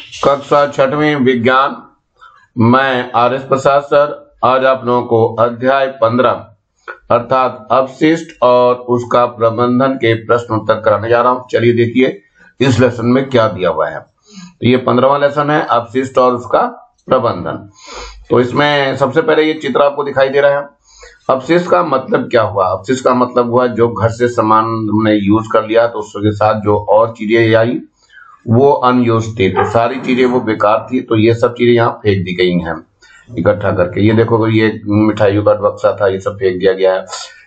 कक्षा छठवीं विज्ञान, मैं आर एस प्रसाद सर आज आप लोगों को अध्याय 15 अर्थात अपशिष्ट और उसका प्रबंधन के प्रश्न उत्तर कराने जा रहा हूं। चलिए देखिए इस लेसन में क्या दिया हुआ है। तो ये 15वां लेसन है, अपशिष्ट और उसका प्रबंधन। तो इसमें सबसे पहले ये चित्र आपको दिखाई दे रहा है। अपशिष्ट का मतलब क्या हुआ? अपशिष्ट का मतलब हुआ जो घर से सामान हमने यूज कर लिया तो उसके साथ जो और चीजें आई वो अनयूज थी, तो सारी चीजें वो बेकार थी, तो ये सब चीजें यहाँ फेंक दी गई हैं इकट्ठा करके। ये देखो ये मिठाइयों का बक्सा था, ये सब फेंक दिया गया है।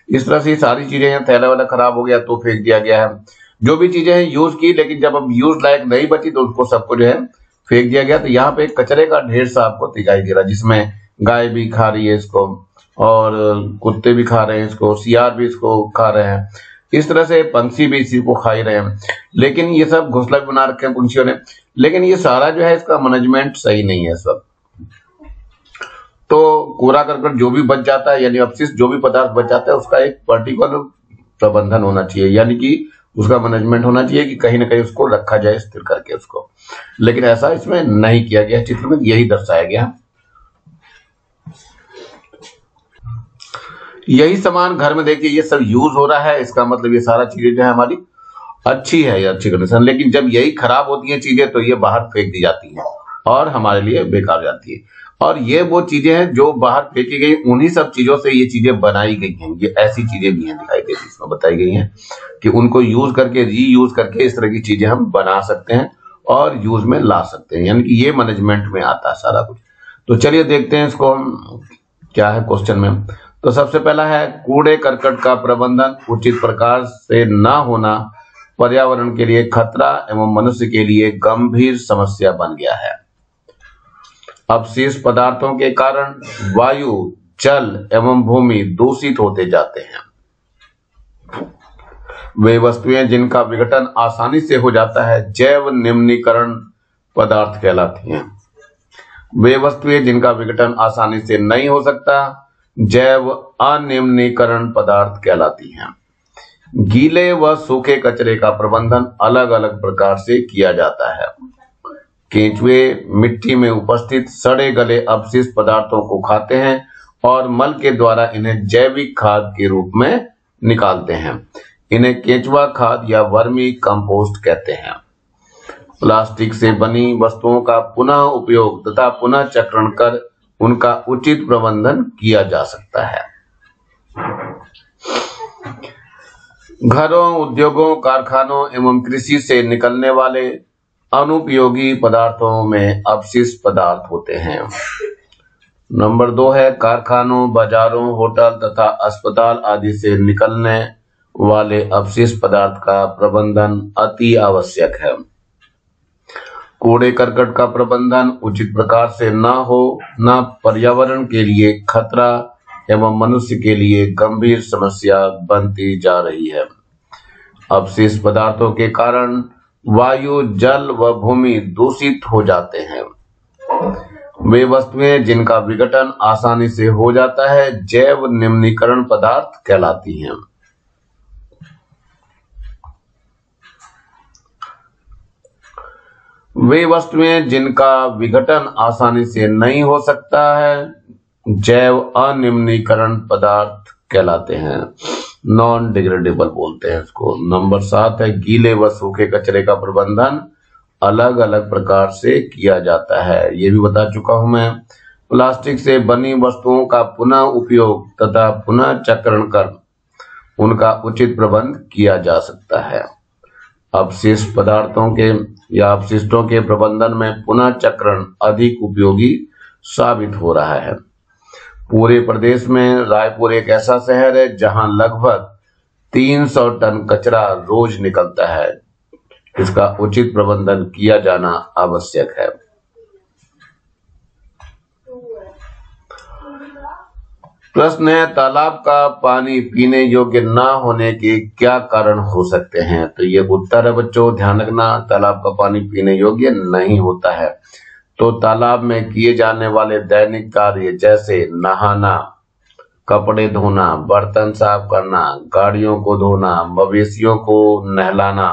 इस तरह से सारी चीजें यहाँ थैला वाला खराब हो गया तो फेंक दिया गया है। जो भी चीजें हैं यूज की, लेकिन जब अब यूज लायक नहीं बची तो उसको सबको जो है फेंक दिया गया। तो यहाँ पे कचरे का ढेर सा आपको दिखाई दे रहा है, जिसमें गाय भी खा रही है इसको और कुत्ते भी खा रहे हैं इसको, सियार भी इसको खा रहे हैं, इस तरह से पंछी भी इसी को खा ही रहे हैं। लेकिन ये सब घोंसला भी बना रखे हैं पंछियों ने, लेकिन ये सारा जो है इसका मैनेजमेंट सही नहीं है सब। तो कूड़ा करकट जो भी बच जाता है, यानी अपशिष्ट जो भी पदार्थ बच जाता है, उसका एक पर्टिकुलर प्रबंधन होना चाहिए, यानी कि उसका मैनेजमेंट होना चाहिए कि कहीं ना कहीं उसको रखा जाए स्थिर करके उसको। लेकिन ऐसा इसमें नहीं किया गया, चित्र में यही दर्शाया गया। यही सामान घर में देखिए ये सब यूज हो रहा है, इसका मतलब ये सारा चीजें जो है हमारी अच्छी है, ये अच्छी कंडीशन। लेकिन जब यही खराब होती है चीजें तो ये बाहर फेंक दी जाती हैं और हमारे लिए बेकार जाती है। और ये वो चीजें हैं जो बाहर फेंकी गई, उन्हीं सब चीजों से ये चीजें बनाई गई हैं। ये ऐसी चीजें भी हैं दिखाई देती, इसमें बताई गई हैं कि उनको यूज करके रीयूज करके इस तरह की चीजें हम बना सकते हैं और यूज में ला सकते हैं, यानी कि ये मैनेजमेंट में आता है सारा कुछ। तो चलिए देखते हैं इसको क्या है क्वेश्चन में। तो सबसे पहला है कूड़े करकट का प्रबंधन उचित प्रकार से न होना पर्यावरण के लिए खतरा एवं मनुष्य के लिए गंभीर समस्या बन गया है। अपशिष्ट पदार्थों के कारण वायु, जल एवं भूमि दूषित होते जाते हैं। वे वस्तुएं जिनका विघटन आसानी से हो जाता है जैव निम्नीकरण पदार्थ कहलाती हैं। वे वस्तुएं जिनका विघटन आसानी से नहीं हो सकता जैव अनिम्नीकरण पदार्थ कहलाती हैं। गीले व सूखे कचरे का प्रबंधन अलग अलग प्रकार से किया जाता है। केंचुए मिट्टी में उपस्थित सड़े गले अपशिष्ट पदार्थों को खाते हैं और मल के द्वारा इन्हें जैविक खाद के रूप में निकालते हैं। इन्हें केंचुआ खाद या वर्मी कंपोस्ट कहते हैं। प्लास्टिक से बनी वस्तुओं का पुनः उपयोग तथा पुनः चक्रण कर उनका उचित प्रबंधन किया जा सकता है। घरों, उद्योगों, कारखानों एवं कृषि से निकलने वाले अनुपयोगी पदार्थों में अपशिष्ट पदार्थ होते हैं। नंबर 2 है कारखानों, बाजारों, होटल तथा अस्पताल आदि से निकलने वाले अपशिष्ट पदार्थ का प्रबंधन अति आवश्यक है। कूड़े करकट का प्रबंधन उचित प्रकार से न हो न पर्यावरण के लिए खतरा एवं मनुष्य के लिए गंभीर समस्या बनती जा रही है। अपशिष्ट पदार्थों के कारण वायु, जल व भूमि दूषित हो जाते हैं। वे वस्तुएं जिनका विघटन आसानी से हो जाता है जैव निम्नीकरण पदार्थ कहलाती हैं। वे वस्तुएं जिनका विघटन आसानी से नहीं हो सकता है जैव अनिम्नीकरण पदार्थ कहलाते हैं, नॉन डिग्रेडेबल बोलते हैं इसको। नंबर 7 है गीले व सूखे कचरे का प्रबंधन अलग अलग प्रकार से किया जाता है। ये भी बता चुका हूं मैं। प्लास्टिक से बनी वस्तुओं का पुनः उपयोग तथा पुनः चक्रण कर उनका उचित प्रबंध किया जा सकता है। अपशिष्ट पदार्थों के या अपशिष्टों के प्रबंधन में पुनः चक्रण अधिक उपयोगी साबित हो रहा है। पूरे प्रदेश में रायपुर एक ऐसा शहर है जहां लगभग 300 टन कचरा रोज निकलता है। इसका उचित प्रबंधन किया जाना आवश्यक है। प्रश्न है तालाब का पानी पीने योग्य न होने के क्या कारण हो सकते हैं? तो ये उत्तर है बच्चों, ध्यान रखना, तालाब का पानी पीने योग्य नहीं होता है। तो तालाब में किए जाने वाले दैनिक कार्य जैसे नहाना, कपड़े धोना, बर्तन साफ करना, गाड़ियों को धोना, मवेशियों को नहलाना,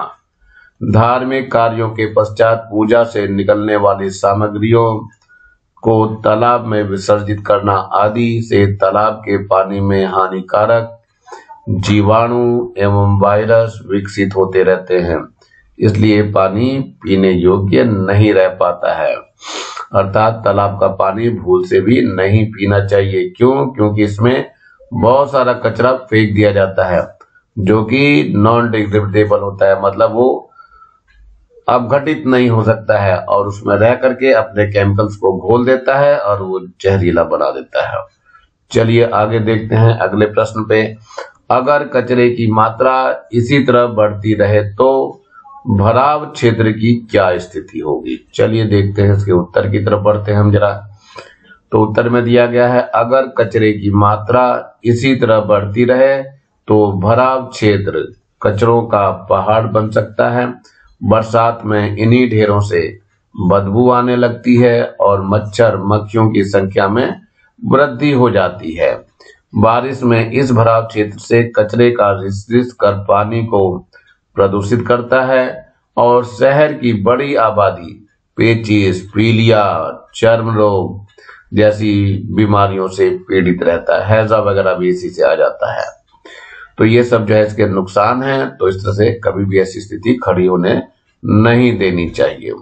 धार्मिक कार्यों के पश्चात पूजा से निकलने वाली सामग्रियों को तालाब में विसर्जित करना आदि से तालाब के पानी में हानिकारक जीवाणु एवं वायरस विकसित होते रहते हैं, इसलिए पानी पीने योग्य नहीं रह पाता है। अर्थात तालाब का पानी भूल से भी नहीं पीना चाहिए। क्यों? क्योंकि इसमें बहुत सारा कचरा फेंक दिया जाता है जो कि नॉन डिग्रेडेबल होता है, मतलब वो अपघटित नहीं हो सकता है और उसमें रह करके अपने केमिकल्स को घोल देता है और वो जहरीला बना देता है। चलिए आगे देखते हैं अगले प्रश्न पे। अगर कचरे की मात्रा इसी तरह बढ़ती रहे तो भराव क्षेत्र की क्या स्थिति होगी? चलिए देखते हैं इसके उत्तर की तरफ बढ़ते हैं हम जरा। तो उत्तर में दिया गया है, अगर कचरे की मात्रा इसी तरह बढ़ती रहे तो भराव क्षेत्र कचरों का पहाड़ बन सकता है। बरसात में इन्हीं ढेरों से बदबू आने लगती है और मच्छर मक्खियों की संख्या में वृद्धि हो जाती है। बारिश में इस भराव क्षेत्र से कचरे का रिस कर पानी को प्रदूषित करता है और शहर की बड़ी आबादी पेचिश, पीलिया, चर्म रोग जैसी बीमारियों से पीड़ित रहता है। हैजा वगैरह भी इसी से आ जाता है। तो ये सब जो है इसके नुकसान हैं, तो इस तरह से कभी भी ऐसी स्थिति खड़ी होने नहीं देनी चाहिए।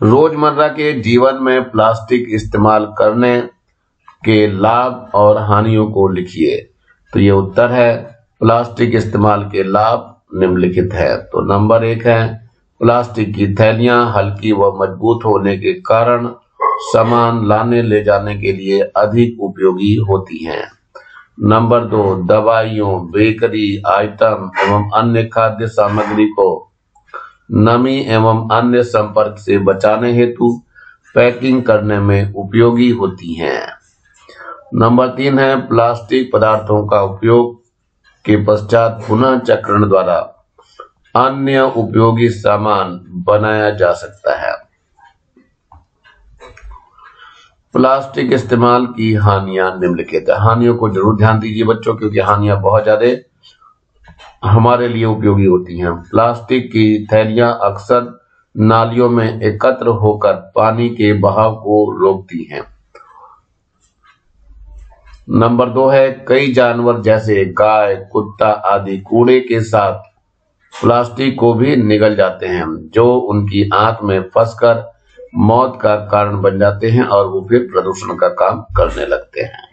रोजमर्रा के जीवन में प्लास्टिक इस्तेमाल करने के लाभ और हानियों को लिखिए। तो ये उत्तर है, प्लास्टिक इस्तेमाल के लाभ निम्नलिखित है। तो नंबर 1 है, प्लास्टिक की थैलियां हल्की व मजबूत होने के कारण सामान लाने ले जाने के लिए अधिक उपयोगी होती हैं। नंबर 2, दवाइयों, बेकरी आइटम एवं अन्य खाद्य सामग्री को नमी एवं अन्य संपर्क से बचाने हेतु पैकिंग करने में उपयोगी होती हैं। नंबर 3 है, प्लास्टिक पदार्थों का उपयोग के पश्चात पुनः चक्रण द्वारा अन्य उपयोगी सामान बनाया जा सकता है। प्लास्टिक इस्तेमाल की हानियां निम्नलिखित है। हानियों को जरूर ध्यान दीजिए बच्चों, क्योंकि हानियां बहुत ज्यादा हमारे लिए उपयोगी होती हैं। प्लास्टिक की थैलियां अक्सर नालियों में एकत्र होकर पानी के बहाव को रोकती हैं। नंबर 2 है, कई जानवर जैसे गाय, कुत्ता आदि कूड़े के साथ प्लास्टिक को भी निगल जाते हैं, जो उनकी आंत में फंसकर मौत का कारण बन जाते हैं और वो फिर प्रदूषण का काम करने लगते हैं।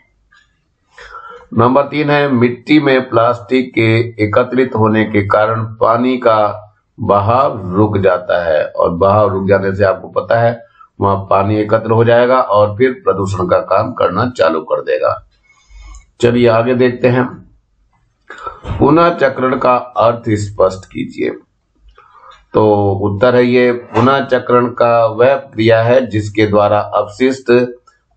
नंबर 3 है, मिट्टी में प्लास्टिक के एकत्रित होने के कारण पानी का बहाव रुक जाता है और बहाव रुक जाने से आपको पता है वहां पानी एकत्र हो जाएगा और फिर प्रदूषण का काम करना चालू कर देगा। चलिए आगे देखते हैं। पुनः चक्रण का अर्थ स्पष्ट कीजिए। तो उत्तर है ये, पुनः चक्रण का वह क्रिया है जिसके द्वारा अपशिष्ट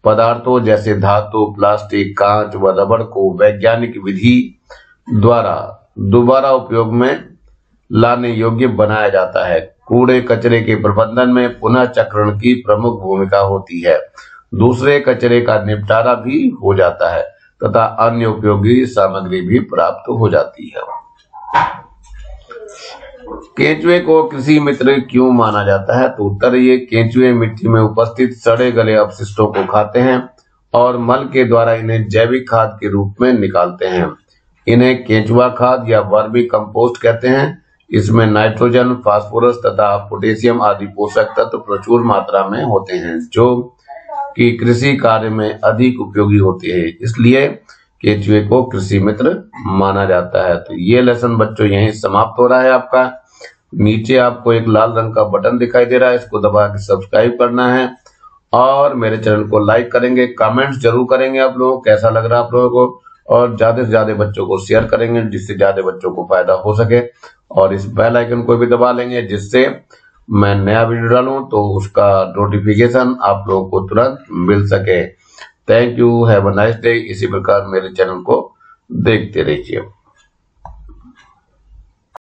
पदार्थों जैसे धातु, प्लास्टिक, कांच व रबड़ को वैज्ञानिक विधि द्वारा दोबारा उपयोग में लाने योग्य बनाया जाता है। कूड़े कचरे के प्रबंधन में पुनः चक्रण की प्रमुख भूमिका होती है। दूसरे कचरे का निपटारा भी हो जाता है तथा अन्य उपयोगी सामग्री भी प्राप्त हो जाती है। केंचुए को कृषि मित्र क्यों माना जाता है? तो उत्तर ये, केंचुए मिट्टी में उपस्थित सड़े गले अपशिष्टों को खाते हैं और मल के द्वारा इन्हें जैविक खाद के रूप में निकालते हैं। इन्हें केंचुआ खाद या वर्मी कंपोस्ट कहते हैं। इसमें नाइट्रोजन, फास्फोरस तथा पोटेशियम आदि पोषक तत्व प्रचुर मात्रा में होते हैं, जो कि कृषि कार्य में अधिक उपयोगी होते हैं। इसलिए केंचुए को कृषि मित्र माना जाता है। तो ये लेसन बच्चों यहीं समाप्त हो रहा है आपका। नीचे आपको एक लाल रंग का बटन दिखाई दे रहा है, इसको दबा के सब्सक्राइब करना है और मेरे चैनल को लाइक करेंगे, कमेंट्स जरूर करेंगे आप लोगों को कैसा लग रहा है आप लोगों को, और ज्यादा से ज्यादा बच्चों को शेयर करेंगे जिससे ज्यादा बच्चों को फायदा हो सके, और इस बेल आइकन को भी दबा लेंगे जिससे मैं नया वीडियो डालूं तो उसका नोटिफिकेशन आप लोगों को तुरंत मिल सके। Thank you, have a nice day. इसी प्रकार मेरे चैनल को देखते रहिए।